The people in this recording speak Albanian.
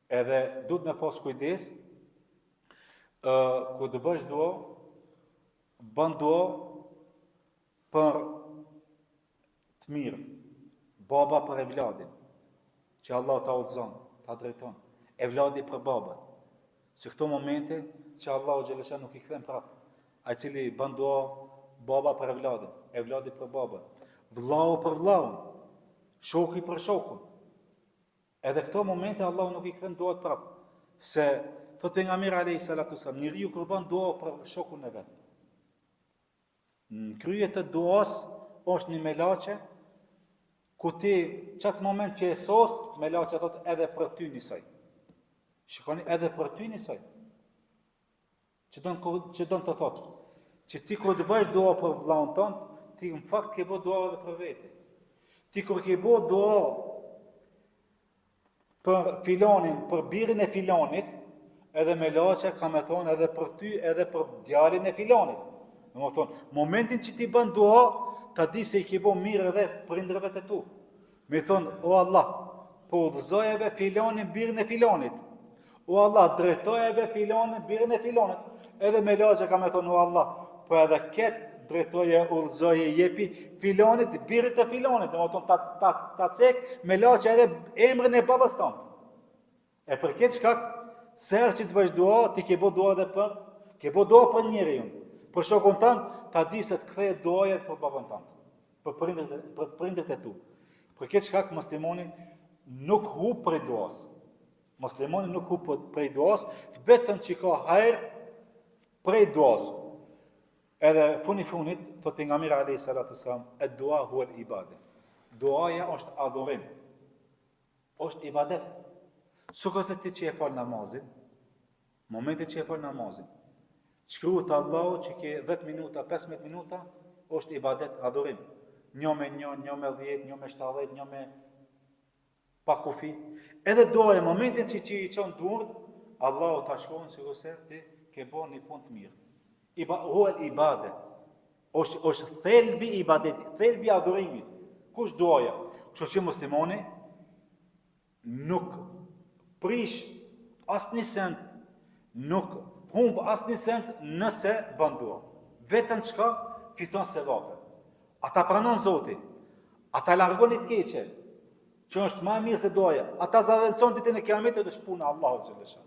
Edhe duhet me pas kujdes, kur të bësh dua, bën dua për të mirë. Baba për evladin, që Allah ta udhëzon, ta drejton. Evladi për babën. Se këto momente që Allahu xhalesha nuk i kthen prapë. Ai cili bën dua baba për evladin, evladi për babën, vllau për vllaun, shoku për shokun. Edhe këto momente Allahu nuk i kthen duat prapë. Se thot pejgamberi alayhis salatu sallam, njeriu kur bën dua për shokun e vet. Në krye të duas është një melaçe, ku ti çat moment që e sos, melaçja thot edhe për ty njësoj. Shikoni, edhe për ty njësoj. Që don të thotë, që ti kur të bësh dua për vllaun tënd, ti në fakt ke bë dua edhe për vete. Ti kur ke bë dua për filanin, për birin e filanit, edhe melaçja ka me thonë edhe për ty, edhe për djalin e filanit. Domethënë, momentin që ti bën dua, ta di se i ke bë mirë edhe prindërve të tu. Me thonë, o Allah, po udhëzojeve filanin birin e filanit. O Allah, drejtojeve filanin birin e filanit. Edhe melaçja ka me thonë, o Allah, po edhe ketë drejtoje, udhëzoje, jepi filanit, birit e filanit. Domethënë, ta cek melaçja edhe emrin e babas tonë. E për këtë shkak, serë që të bësh dua, ti ke bë dua edhe për njeriu. Për shokun tënd, ta di se të kthehet duaja për babën tënd, për prindërit e tu. Për këtë shkak muslimani nuk hub prej duas. Muslimani nuk hub prej duas, vetëm që ka hajër prej duas. Edhe funit, thot pejgamberi alayhis salatu sallam, ad-dua huwa al-ibadah. Duaja është adhurim. Është ibadet. Sukoset ti që e fal namazin, momentin që e fal namazin, shkruhet Allahu që ke 10 minuta, 15 minuta, është ibadet, adhurim. Një me 10, një me 70, një me pa kufi. Edhe duaja, momentin që i çon durr, Allahu ta shkruan sikurse ti ke bën një punë të mirë. Huwa al-ibadah. Është thelbi i ibadetit, thelbi i adhurimit. Kush duaja? Kështu që muslimani nuk prish asnjë send, nuk humb asnjë send nëse bën dua. Vetëm çka fiton sevape. Ata pranon Zoti. Ata largon të keqe, që është më e mirë se duaja. Ata zaventson ditën e Kiametit është puna e Allahut xhalesha.